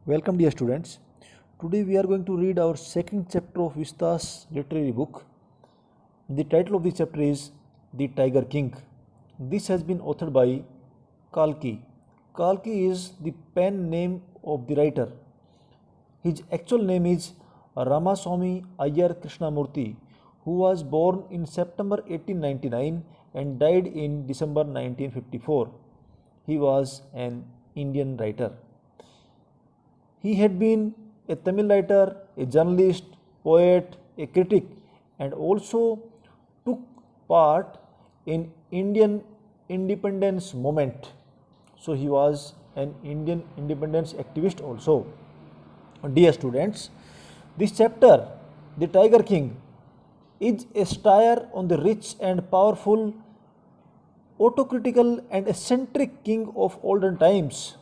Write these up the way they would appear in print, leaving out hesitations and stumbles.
Welcome dear students. Today we are going to read our second chapter of Vista's literary book. The title of the chapter is The Tiger King. This has been authored by Kalki. Kalki is the pen name of the writer. His actual name is Ramaswamy Iyer Krishnamurthy, who was born in September 1899 and died in December 1954. He was an Indian writer. He had been a Tamil writer, a journalist, poet, a critic, and also took part in Indian independence movement. So he was an Indian independence activist also. Dear students, this chapter, The Tiger King, is a satire on the rich and powerful, autocritical and eccentric king of olden times,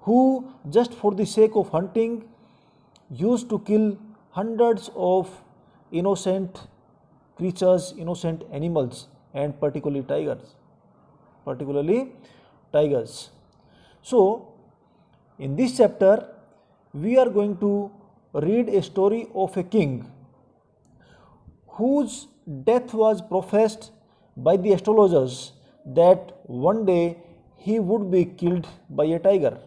who just for the sake of hunting used to kill hundreds of innocent creatures, innocent animals, and particularly tigers. So in this chapter we are going to read a story of a king whose death was professed by the astrologers that one day he would be killed by a tiger,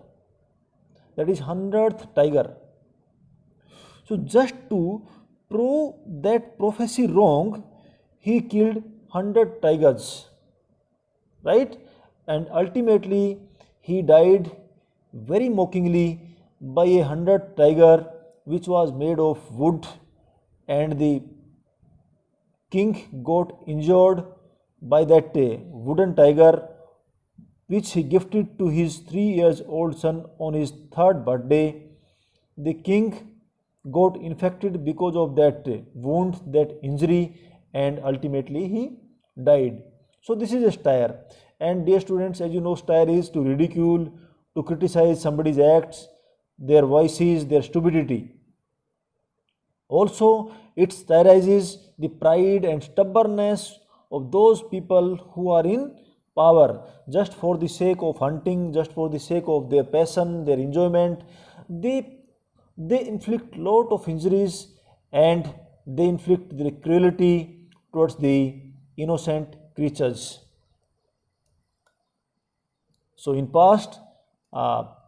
that is 100th tiger. So just to prove that prophecy wrong, he killed 100 tigers, right? And ultimately he died very mockingly by a 100th tiger which was made of wood, and the king got injured by that wooden tiger which he gifted to his 3 years old son on his third birthday. The king got infected because of that wound, that injury, and ultimately he died. So this is a satire. And dear students, as you know, satire is to ridicule, to criticize somebody's acts, their vices, their stupidity. Also, it satirizes the pride and stubbornness of those people who are in power just for the sake of hunting, just for the sake of their passion, their enjoyment. They inflict lot of injuries, and they inflict the cruelty towards the innocent creatures. So in past,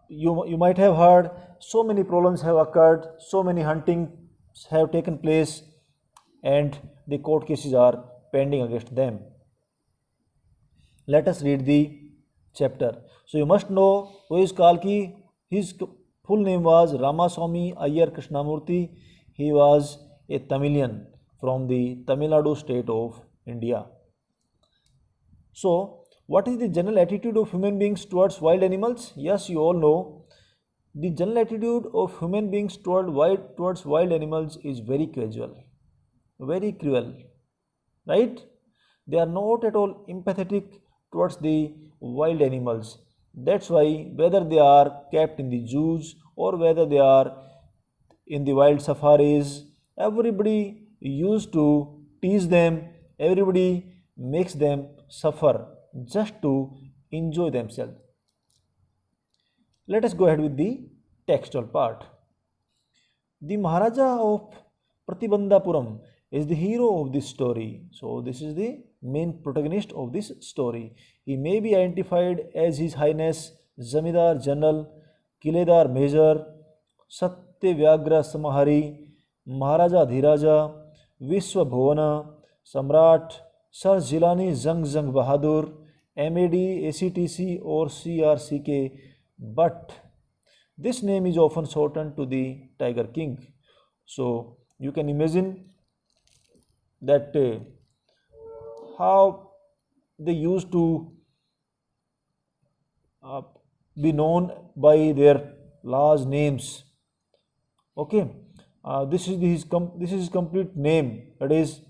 you might have heard so many problems have occurred, so many huntings have taken place, and the court cases are pending against them. Let us read the chapter. So you must know who is Kalki. His full name was Ramaswamy Iyer Krishnamurthy. He was a Tamilian from the Tamil Nadu state of India. So what is the general attitude of human beings towards wild animals? Yes, you all know the general attitude of human beings towards wild animals is very casual, very cruel, right? They are not at all empathetic towards the wild animals. That's why whether they are kept in the zoos or whether they are in the wild safaris, everybody used to tease them, everybody makes them suffer just to enjoy themselves. Let us go ahead with the textual part. The Maharaja of Pratibandhapuram is the hero of this story. So this is the main protagonist of this story. He may be identified as His Highness Zamidar General Kiledar Major Satyavyagra Samahari Maharaja Dhiraja Vishwa Bhavana Samrat Sir Jilani Zang Zang Bahadur MAD ACTC or CRCK, but this name is often shortened to the Tiger King. So you can imagine that how they used to be known by their large names. Okay, this is his complete name. That is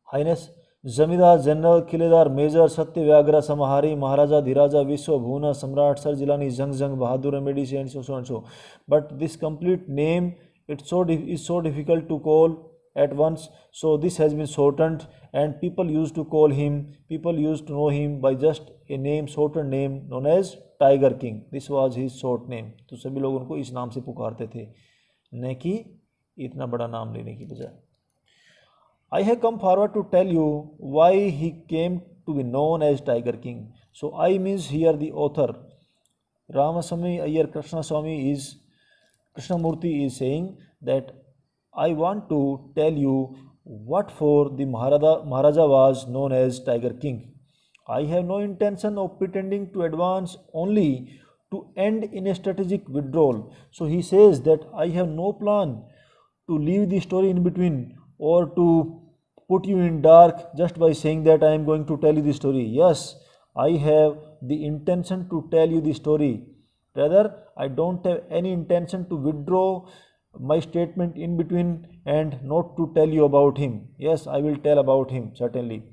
Highness Zamidar General Kiledar Major Satyavyagra Samahari Maharaja Dhiraja Vishwa Bhuna Samrat Sir Jilani Zang Zang Bahadur MAD and so and so. But this complete name is so difficult to call, at once. So this has been shortened, and people used to know him by just a name, shortened name known as Tiger King. This was his short name. तो सभी लोग उनको इस नाम से पुकारते थे, न कि इतना बड़ा नाम लेने की बजाय. I have come forward to tell you why he came to be known as Tiger King. So I means here the author Ramaswamy Iyer Krishnamurthy is saying that I want to tell you what for the Maharaja was known as Tiger King. I have no intention of pretending to advance, only to end in a strategic withdrawal. So he says that I have no plan to leave the story in between or to put you in dark just by saying that I am going to tell you the story. Yes, I have the intention to tell you the story. Rather, I don't have any intention to withdraw my statement in between and not to tell you about him. Yes, I will tell about him, certainly.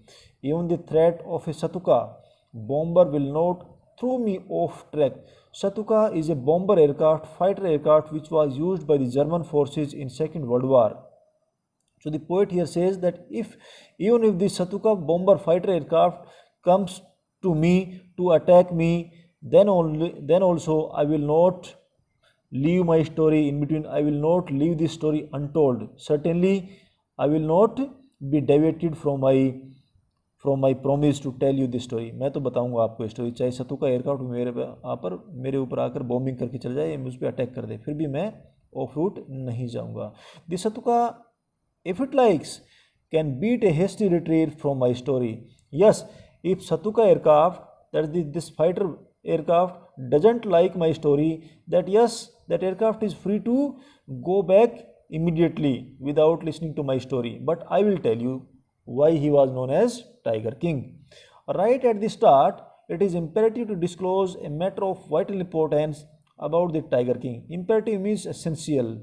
Even the threat of a Satuka bomber will not throw me off track. Satuka is a bomber aircraft, fighter aircraft, which was used by the German forces in Second World War. So the poet here says that even if the Satuka bomber fighter aircraft comes to me to attack me, then also I will not leave my story in between. I will not leave this story untold. Certainly, I will not be deviated from my promise to tell you this story. मैं तो बताऊंगा आपको story, चाहे सतुका aircraft मेरे ऊपर आकर bombing करके चल जाए, मुझ पर अटैक कर दे, फिर भी मैं ऑफ रूट नहीं जाऊंगा. द सतुका, if it likes, can beat a hasty retreat from my story. Yes, if Satuka aircraft, that is this fighter aircraft, doesn't like my story, that aircraft is free to go back immediately without listening to my story. But I will tell you why he was known as Tiger King. Right at the start, it is imperative to disclose a matter of vital importance about the Tiger King. Imperative means essential.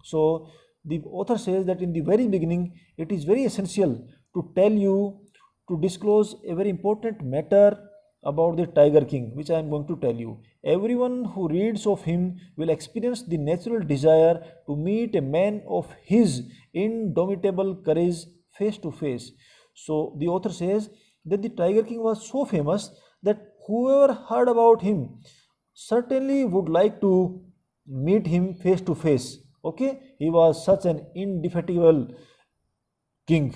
So the author says that in the very beginning, it is very essential to disclose a very important matter about the Tiger King, which I am going to tell you. Everyone who reads of him will experience the natural desire to meet a man of his indomitable courage face to face. So the author says that the Tiger King was so famous that whoever heard about him certainly would like to meet him face to face. Okay, he was such an indefatigable king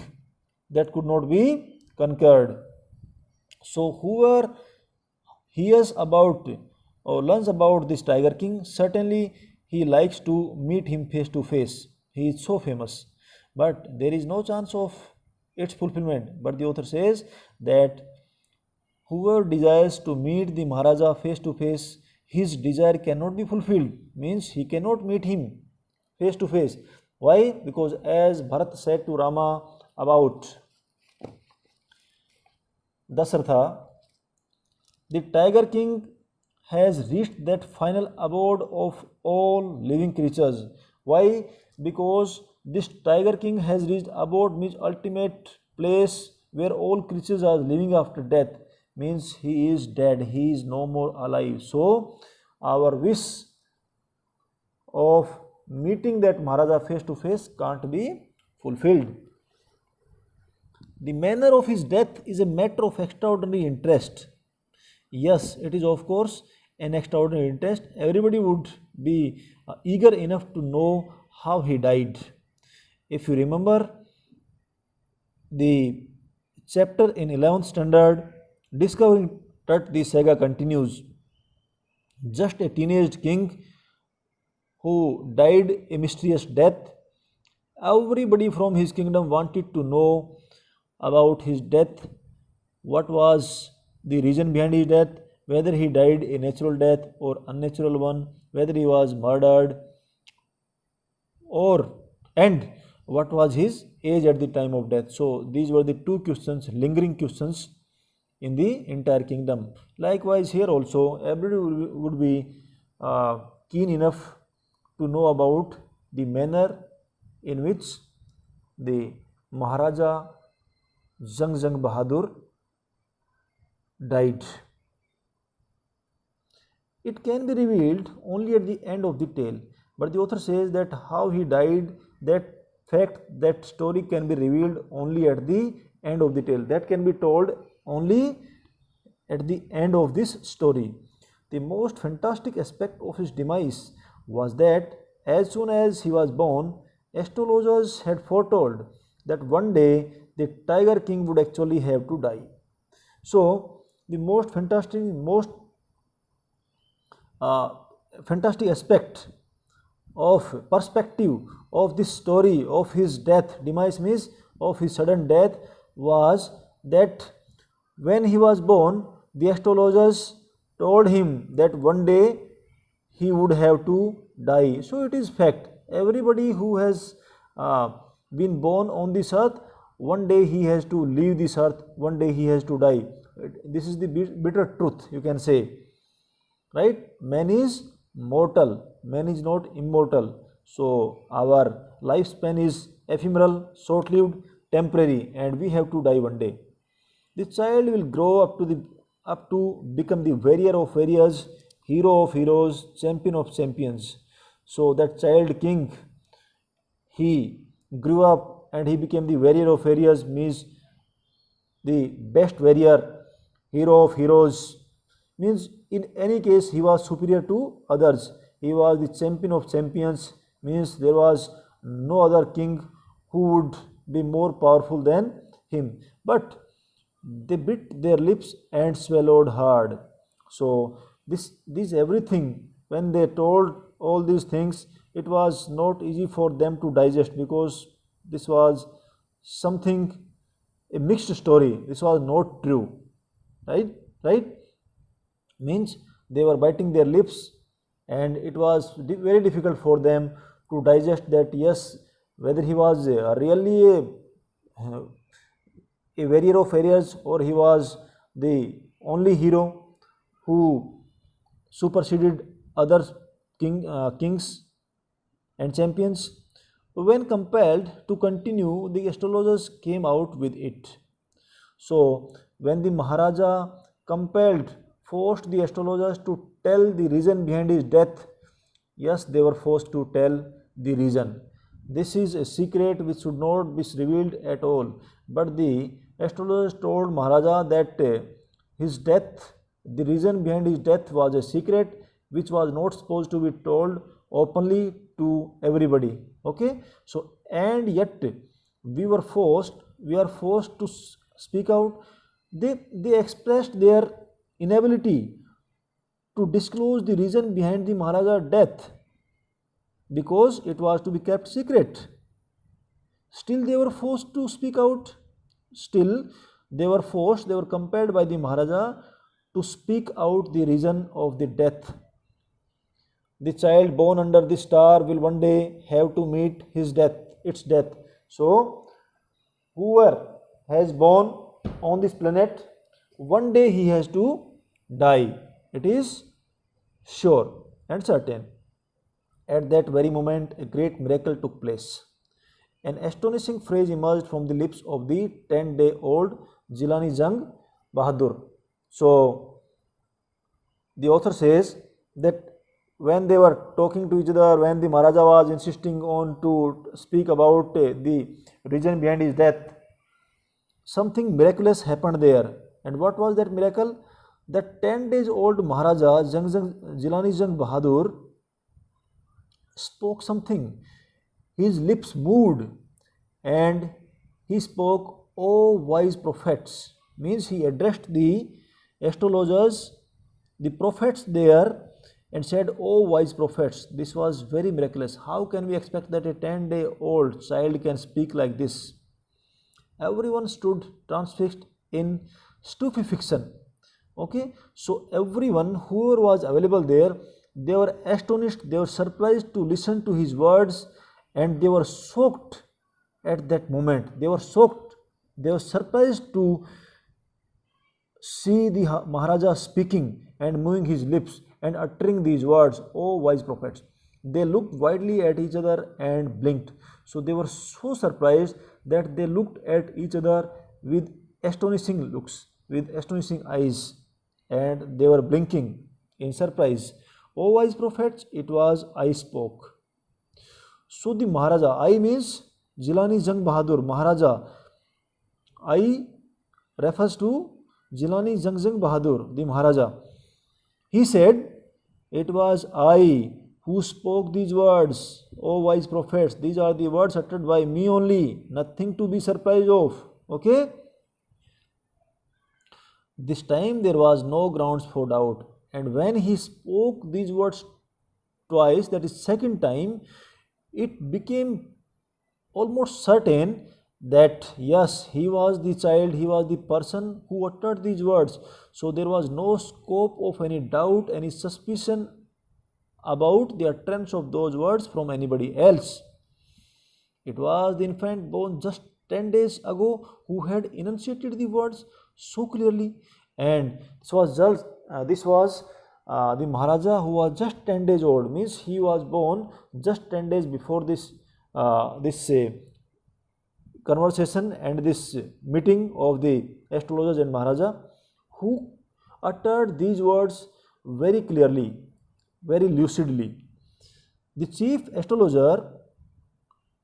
that could not be conquered. So whoever hears about or learns about this Tiger King, certainly he likes to meet him face to face. He is so famous, but there is no chance of its fulfillment. But the author says that whoever desires to meet the Maharaja face to face, his desire cannot be fulfilled, means he cannot meet him face to face. Why? Because as Bharat said to Rama about Dasharatha, the Tiger King has reached that final abode of all living creatures. Why? Because this Tiger King has reached abode, means ultimate place where all creatures are living after death, means he is dead, he is no more alive. So our wish of meeting that Maharaja face to face can't be fulfilled. The manner of his death is a matter of extraordinary interest. Yes, it is of course an extraordinary interest. Everybody would be eager enough to know how he died. If you remember the chapter in 11th standard, Discovering Tut, the saga continues. Just a teenage king who died a mysterious death. Everybody from his kingdom wanted to know about his death, what was the reason behind his death, whether he died a natural death or unnatural one, whether he was murdered, and what was his age at the time of death. So these were the two questions, lingering questions in the entire kingdom. Likewise here also, everybody would be keen enough to know about the manner in which the Maharaja Jung Bahadur died. It can be revealed only at the end of the tale, but the author says that how he died, that fact that story can be revealed only at the end of the tale. That can be told only at the end of this story. The most fantastic aspect of his demise was that as soon as he was born, astrologers had foretold that one day the Tiger King would actually have to die. So, the most fantastic, fantastic aspect of perspective of this story of his death, demise means of his sudden death, was that when he was born, the astrologers told him that one day he would have to die. So it is fact. Everybody who has been born on this earth, one day he has to leave this earth, one day he has to die. This is the bitter truth, you can say. Right? Man is mortal, man is not immortal. So our lifespan is ephemeral, short-lived, temporary, and we have to die one day. The child will grow up to become the warrior of warriors, hero of heroes, champion of champions. So that child king, he grew up and he became the warrior of warriors, means the best warrior, hero of heroes, means in any case he was superior to others. He was the champion of champions, means there was no other king who would be more powerful than him. But they bit their lips and swallowed hard. So this everything, when they told all these things, it was not easy for them to digest, because this was something, a mixed story. This was not true. Right? Means they were biting their lips, and it was very difficult for them to digest that yes, whether he was really a warrior of warriors, or he was the only hero who superseded other kings and champions. When compelled to continue, the astrologers came out with it. So when the Maharaja forced the astrologers to tell the reason behind his death, yes, they were forced to tell the reason. This is a secret which should not be revealed at all. But the astrologers told Maharaja that his death, the reason behind his death was a secret which was not supposed to be told openly to everybody. Okay, so and yet we are forced to speak out. They expressed their inability to disclose the reason behind the Maharaja's death, because it was to be kept secret. Still they were forced to speak out. Still they were compelled by the Maharaja to speak out the reason of the death. The child born under the star will one day have to meet its death. So whoever has born on this planet, one day he has to die. It is sure and certain. At that very moment, a great miracle took place. An astonishing phrase emerged from the lips of the 10-day-old Jilani Jung Bahadur. So the author says that when they were talking to each other, when the Maharaja was insisting on to speak about the reason behind his death, something miraculous happened there. And what was that miracle? That 10 days old Maharaja Jilani Jung Bahadur spoke something. His lips moved and he spoke, "O wise prophets," means he addressed the astrologers, the prophets there, and said, "O wise prophets." This was very miraculous. How can we expect that a 10-day-old child can speak like this? Everyone stood transfixed in stupefaction. Okay, so everyone, whoever was available there, they were astonished, they were surprised to listen to his words, and they were shocked at that moment. They were shocked, they were surprised to see the Maharaja speaking and moving his lips and uttering these words, "O wise prophets." They looked widely at each other and blinked. So they were so surprised that they looked at each other with astonishing looks, with astonishing eyes, and they were blinking in surprise. "O wise prophets," it was I spoke. So the Maharaja, I means Jilani Jang Bahadur, Maharaja. I refers to Jilani Jang Bahadur, the Maharaja. He said, "It was I who spoke these words, O wise prophets. These are the words uttered by me only, nothing to be surprised of." Okay? This time there was no grounds for doubt, and when he spoke these words twice, that is second time, it became almost certain that yes, he was the child, he was the person who uttered these words. So there was no scope of any doubt, any suspicion about the utterance of those words from anybody else. It was the infant born just 10 days ago who had enunciated the words so clearly, and this was the Maharaja who was just 10 days old, means he was born just 10 days before this conversation and this meeting of the astrologers and Maharaja, who uttered these words very clearly, very lucidly. The chief astrologer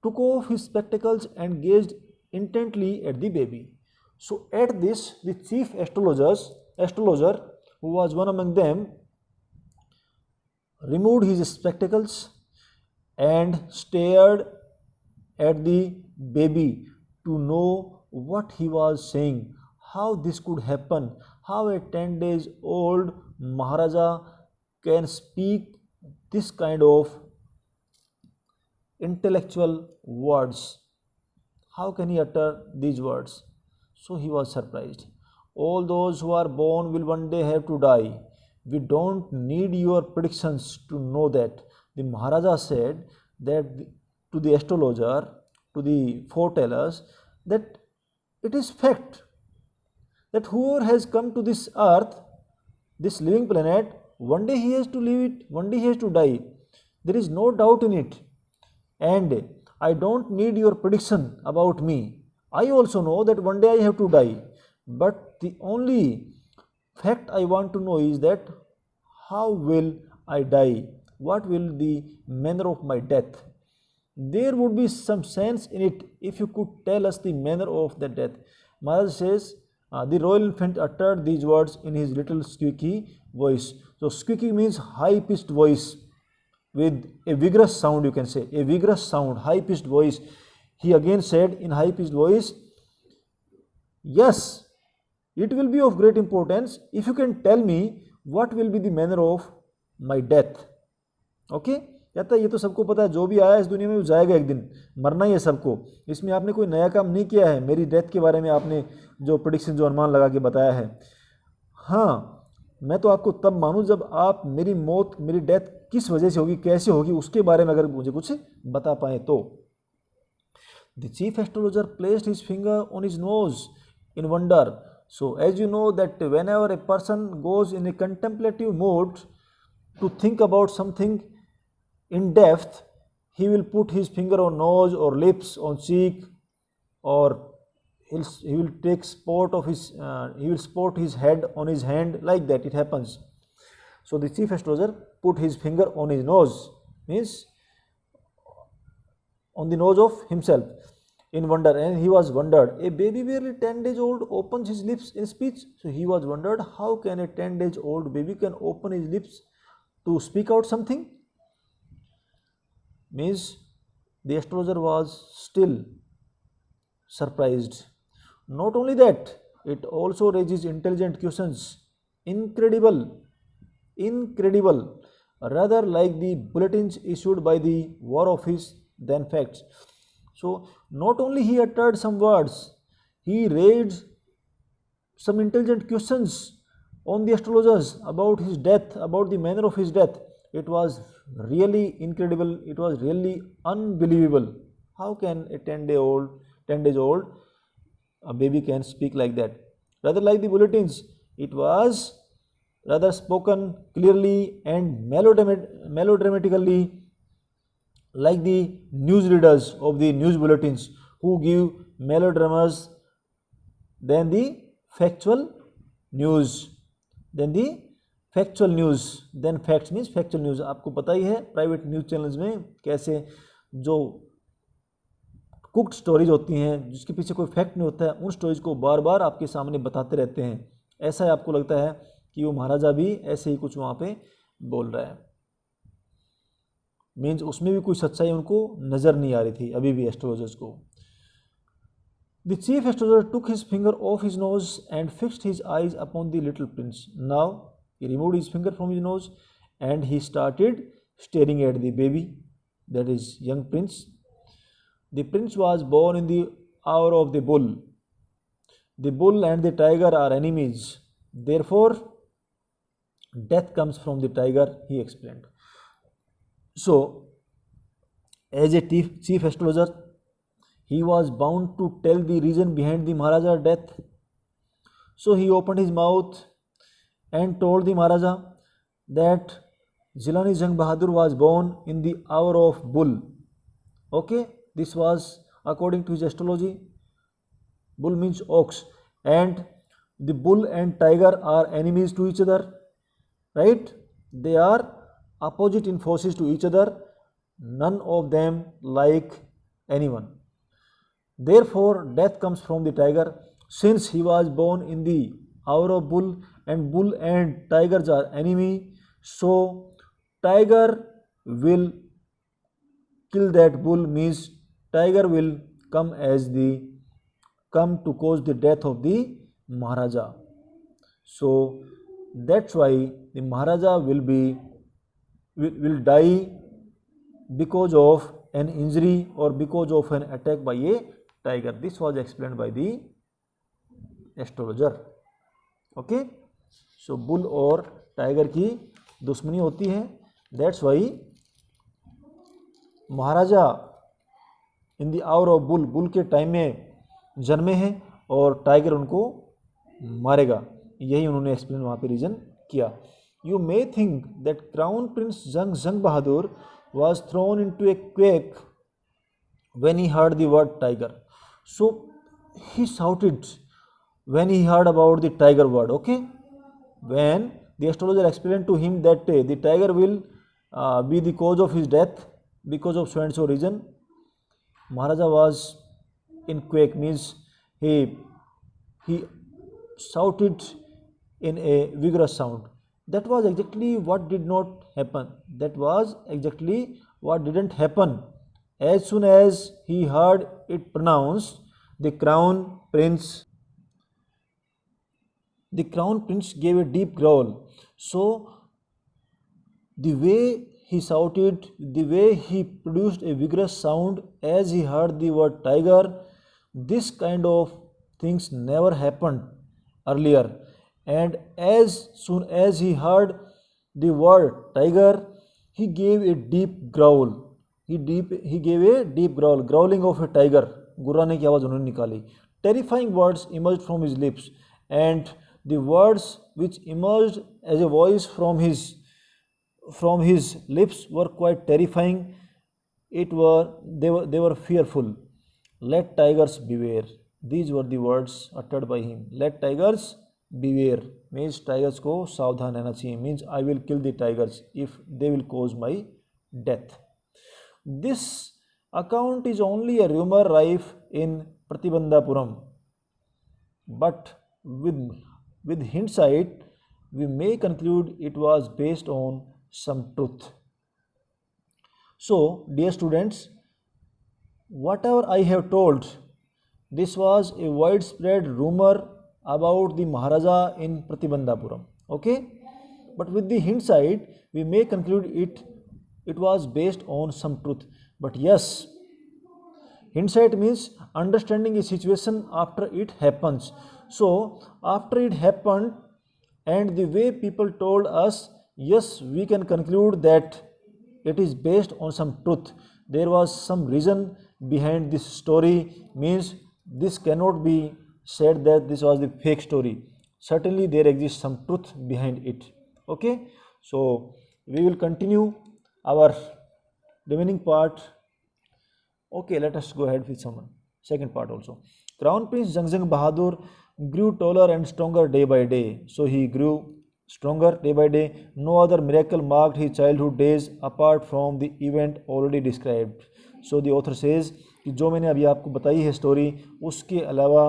took off his spectacles and gazed intently at the baby. So at this, the chief astrologer, who was one among them, removed his spectacles and stared at the baby to know what he was saying, how this could happen, how a 10 days old Maharaja can speak this kind of intellectual words. How can he utter these words? So he was surprised. All those who are born will one day have to die. We don't need your predictions to know that. The Maharaja said that to the astrologer, to the foretellers, that it is fact that whoever has come to this earth, this living planet, one day he has to leave it, one day he has to die. There is no doubt in it. And I don't need your prediction about me. I also know that one day I have to die. But the only fact I want to know is that how will I die? What will the manner of my death? There would be some sense in it if you could tell us the manner of the death. Maharaj says, the royal infant uttered these words in his little squeaky voice. So squeaky means high-pitched voice with a vigorous sound, you can say, a vigorous sound, high-pitched voice. He again said in high-pitched voice, "Yes, it will be of great importance if you can tell me what will be the manner of my death." Okay? कहता है ये तो सबको पता है, जो भी आया इस दुनिया में वो जाएगा एक दिन, मरना ही है सबको, इसमें आपने कोई नया काम नहीं किया है, मेरी डेथ के बारे में आपने जो प्रेडिक्शन, जो अनुमान लगा के बताया है। हाँ, मैं तो आपको तब मानूं जब आप मेरी मौत, मेरी डेथ किस वजह से होगी, कैसे होगी, उसके बारे में अगर मुझे कुछ बता पाए तो। The chief astrologer placed his finger on his nose in wonder. So as you know that whenever a person goes in a contemplative mode to think about something in depth, he will put his finger on nose or lips, on cheek, or he will take sport of his he will sport his head on his hand, like that it happens. So the chief astrologer put his finger on his nose, means on the nose of himself, in wonder, and he was wondered. A baby barely 10 days old opens his lips in speech. So he was wondered, how can a 10 days old baby can open his lips to speak out something? Means the astrologer was still surprised. Not only that, it also raises intelligent questions. Incredible, rather like the bulletins issued by the War Office than facts. So not only he uttered some words, he raised some intelligent questions on the astrologers about his death, about the manner of his death. It was really incredible, it was really unbelievable. How can a 10 days old a baby can speak like that? Rather like the bulletins, it was rather spoken clearly and melodramatically, like the newsreaders of the news bulletins who give melodramas than the factual news. Then facts means factual news. आपको पता ही है private news channels में कैसे जो cooked stories होती हैं जिसके पीछे कोई फैक्ट नहीं होता है, उन स्टोरीज को बार बार आपके सामने बताते रहते हैं। ऐसा ही आपको लगता है कि वो महाराजा भी ऐसे ही कुछ वहाँ पे बोल रहा है, मीन्स उसमें भी कोई सच्चाई उनको नज़र नहीं आ रही थी अभी भी एस्ट्रोलॉजर्स को। The chief astrologer took his finger of his nose and fixed his eyes upon the little Prince. Now he removed his finger from his nose and he started staring at the baby, that is young Prince. The prince was born in the hour of the bull. The bull and the tiger are enemies. Therefore, death comes from the tiger, he explained. So, as a chief astrologer, he was bound to tell the reason behind the Maharaja's death. So, he opened his mouth and told the Maharaja that Jilani Jang Bahadur was born in the hour of bull. Okay. This was according to his astrology. Bull means ox, and the bull and tiger are enemies to each other, right? They are opposite in forces to each other. None of them like anyone. Therefore, death comes from the tiger. Since he was born in the hour of bull and tigers are enemy, so tiger will kill that bull, means tiger will come to cause the death of the Maharaja. So that's why the Maharaja will die because of an injury or because of an attack by a tiger. This was explained by the astrologer. Okay, so bull और tiger की दुश्मनी होती है, that's why Maharaja in the hour of bull, bull के time में जन्मे हैं और टाइगर उनको मारेगा, यही उन्होंने एक्सप्लेन वहाँ पे रीज़न किया। You may think that crown Prince जंग बहादुर was thrown into a quake when he heard the word tiger. So he shouted when he heard about the tiger word. Okay, when the astrologer explained to him that the tiger will be the cause of his death because of so and so reason, Maharaja was in quake, means he shouted in a vigorous sound. That was exactly what did not happen. That was exactly what didn't happen. As soon as he heard it pronounced, the crown prince gave a deep growl. So the way he shouted, the way he produced a vigorous sound as he heard the word tiger, this kind of things never happened earlier. And as soon as he heard the word tiger, he gave a deep growl. He gave a deep growl, growling of a tiger. गुर्राने की आवाज़ उन्होंने निकाली. Terrifying words emerged from his lips, and the words which emerged as a voice from his lips were quite terrifying. They were fearful. Let tigers beware. These were the words uttered by him. Let tigers beware means tigers को सावधान रहना चाहिए, means I will kill the tigers if they will cause my death. This account is only a rumor rife in Pratibandhapuram, but with hindsight we may conclude it was based on some truth. So dear students, whatever I have told, this was a widespread rumor about the Maharaja in Pratibandhapuram. Okay, but with the hindsight we may conclude it was based on some truth. But yes, hindsight means understanding a situation after it happens. So after it happened and the way people told us, yes, we can conclude that it is based on some truth. There was some reason behind this story, means this cannot be said that this was the fake story. Certainly there exists some truth behind it. Okay, so we will continue our remaining part. Okay, let us go ahead with some second part also. Crown Prince Jang Bahadur grew taller and stronger day by day. So he grew stronger day by day. No other miracle marked his childhood days apart from the event already described. So the author says कि जो मैंने अभी आपको बताई है story, उसके अलावा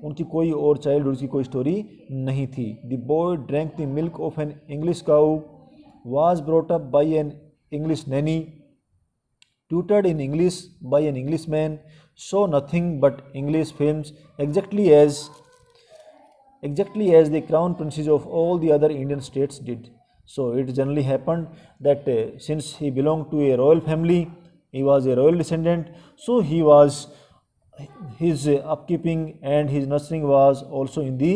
उनकी कोई और चाइल्डहुड की कोई स्टोरी नहीं थी। The boy drank the milk of an English cow, was brought up by an English nanny, tutored in English by an Englishman, saw nothing but English films, exactly as the crown princes of all the other Indian states did. So it generally happened that since he belonged to a royal family, he was a royal descendant, so his upkeeping and his nurturing was also in the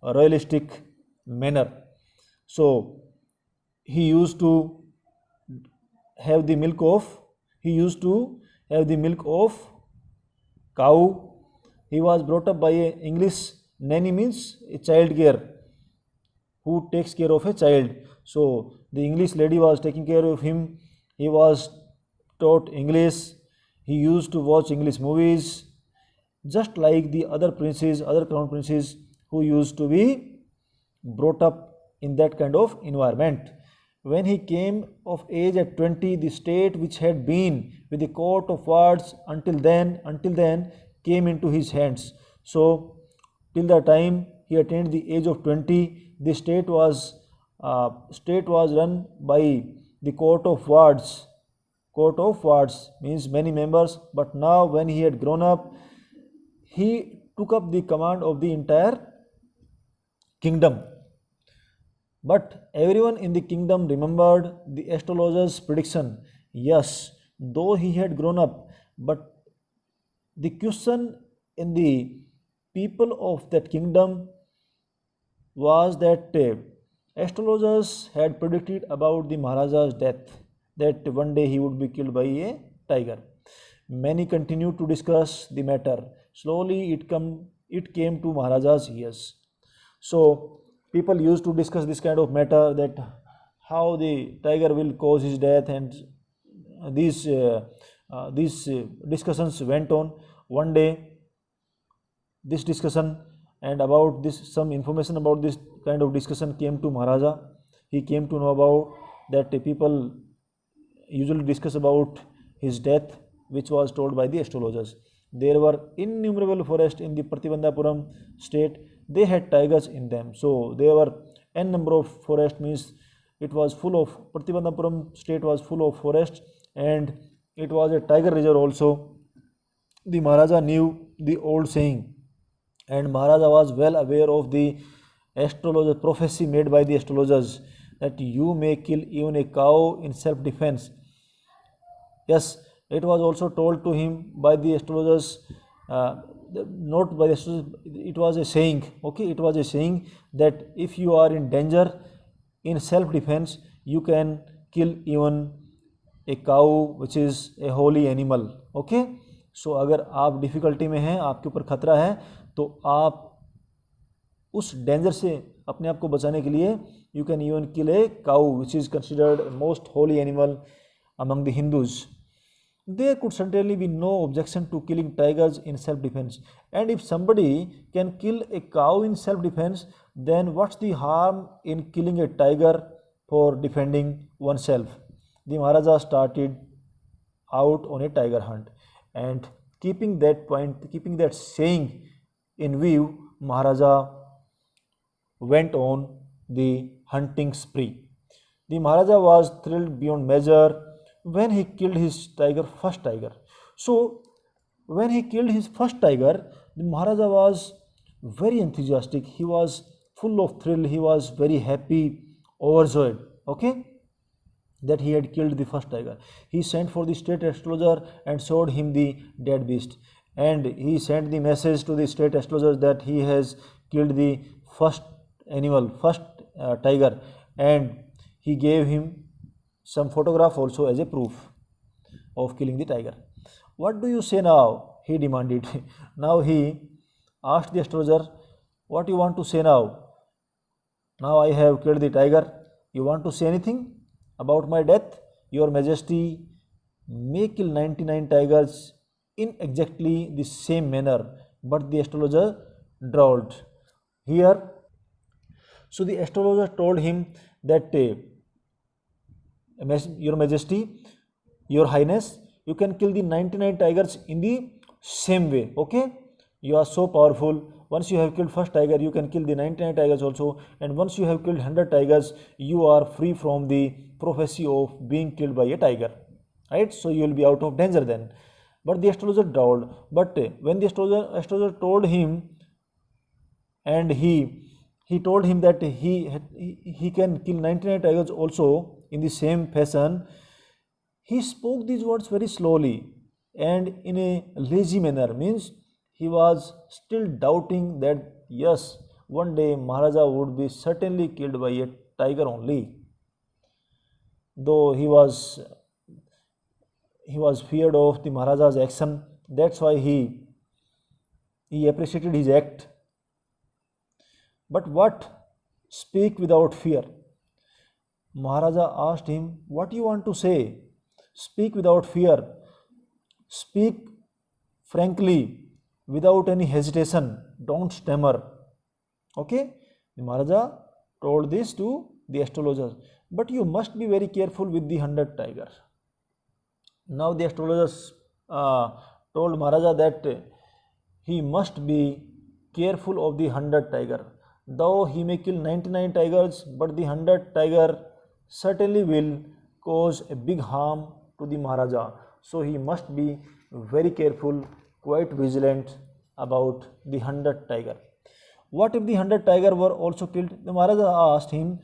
royalistic manner. So he used to have the milk of cow. He was brought up by a English nanny, means a child care, who takes care of a child. So the English lady was taking care of him. He was taught English. He used to watch English movies, just like the other crown princes who used to be brought up in that kind of environment. When he came of age at 20, the state which had been with a coat of wards until then came into his hands. So till the time he attained the age of 20, the state was run by the court of wards. Court of wards means many members, but now when he had grown up, he took up the command of the entire kingdom. But everyone in the kingdom remembered the astrologer's prediction. Yes, though he had grown up, but the question in the people of that kingdom was that astrologers had predicted about the Maharaja's death, that one day he would be killed by a tiger. Many continued to discuss the matter. Slowly it came to Maharaja's ears. So people used to discuss this kind of matter, that how the tiger will cause his death, and these discussions went on. One day this discussion and about this, some information about this kind of discussion came to Maharaja. He came to know about that people usually discuss about his death, which was told by the astrologers. There were innumerable forests in the Pratibandhapuram state. They had tigers in them. So there were n number of forests, means it was full of, Pratibandhapuram state was full of forests, and it was a tiger reserve also. The Maharaja knew the old saying, and Maharaja was well aware of the astrologer prophecy made by the astrologers, that you may kill even a cow in self-defense. Yes, it was also told to him by the astrologers, not by the astrologers, it was a saying, okay, it was a saying that if you are in danger in self-defense, you can kill even a cow, which is a holy animal. Okay, so अगर आप difficulty में हैं, आपके ऊपर खतरा है, तो आप उस डेंजर से अपने आप को बचाने के लिए you can even kill a cow, which is considered most holy animal among the Hindus. There could certainly be no objection to killing tigers in self-defense. And if somebody can kill a cow in self-defense, then what's the harm in killing a tiger for defending oneself? The Maharaja started out on a tiger hunt, and keeping that saying in view, Maharaja went on the hunting spree. The Maharaja was thrilled beyond measure when he killed his first tiger. So when he killed his first tiger, the Maharaja was very enthusiastic. He was full of thrill. He was very happy, overjoyed, okay, that he had killed the first tiger. He sent for the state astrologer and showed him the dead beast. And he sent the message to the state astrologer that he has killed the first tiger, and he gave him some photograph also as a proof of killing the tiger. What do you say now? He demanded. Now he asked the astrologer, what you want to say now? Now I have killed the tiger. You want to say anything about my death? Your Majesty may kill 99 tigers in exactly the same manner. But the astrologer drawled. Here, so the astrologer told him that Your Majesty, Your Highness, you can kill the 99 tigers in the same way. Okay, you are so powerful. Once you have killed first tiger, you can kill the 99 tigers also, and once you have killed 100 tigers, you are free from the prophecy of being killed by a tiger, right? So you will be out of danger then. But the astrologer told, but when the astrologer told him, and he told him that he can kill 99 tigers also in the same fashion, he spoke these words very slowly and in a lazy manner, means he was still doubting that yes, one day Maharaja would be certainly killed by a tiger only. Though he was feared of the Maharaja's action, that's why he appreciated his act. But what? Speak without fear. Maharaja asked him, what you want to say? Speak without fear. Speak frankly, without any hesitation. Don't stammer. Okay? The Maharaja told this to the astrologer. But you must be very careful with the 100 tiger. Now the astrologers told Maharaja that he must be careful of the 100 tiger. Though he may kill 99 tigers, but the 100 tiger certainly will cause a big harm to the Maharaja. So he must be very careful, quite vigilant about the 100 tiger. What if the 100 tiger were also killed? The Maharaja asked him,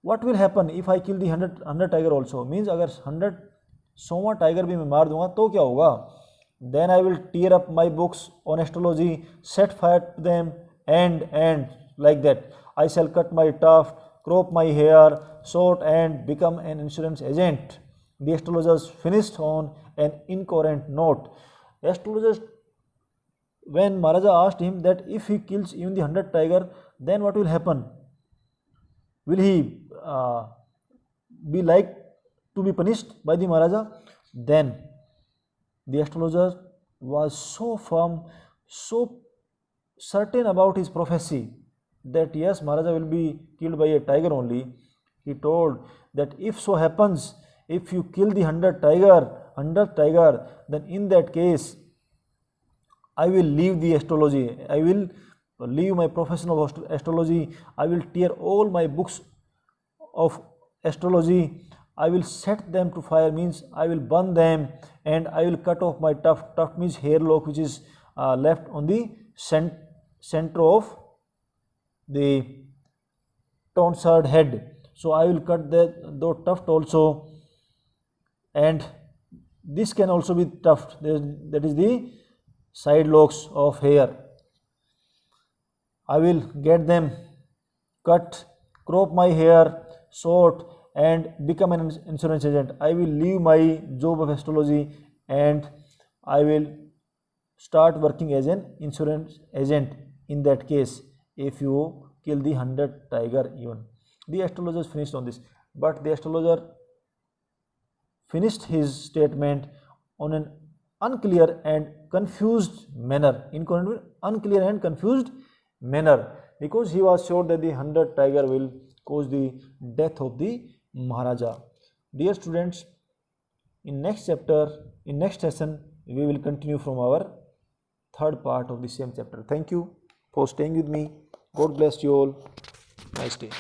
what will happen if I kill the 100 tiger also? Means अगर 100वां tiger भी मैं मार दूंगा तो क्या होगा? Then I will tear up my books on astrology, set fire to them, and like that. I shall cut my tuft, crop my hair short, and become an insurance agent. The astrologers finished on an incoherent note. Astrologers, when Maharaja asked him that if he kills even the 100 tiger, then what will happen? Will he be like to be punished by the Maharaja? Then the astrologer was so firm, so certain about his prophecy that yes, Maharaja will be killed by a tiger only. He told that if so happens, if you kill the 100 tiger, then in that case, I will leave the astrology. I will leave my profession of astrology. I will tear all my books of astrology. I will set them to fire, means I will burn them, and I will cut off my tuft. Tuft means hair lock, which is left on the center of the tonsured head. So I will cut the tuft also, and this can also be tuft, that is the side locks of hair. I will get them cut, crop my hair short, and become an insurance agent. I will leave my job of astrology and I will start working as an insurance agent in that case, if you kill the 100 tiger even. The astrologers finished on this, but the astrologer finished his statement on an unclear and confused manner, unclear and confused manner, because he was sure that the 100 tiger will cause the death of the Maharaja. Dear students, in next session, we will continue from our third part of the same chapter. Thank you for staying with me. God bless you all. Nice day.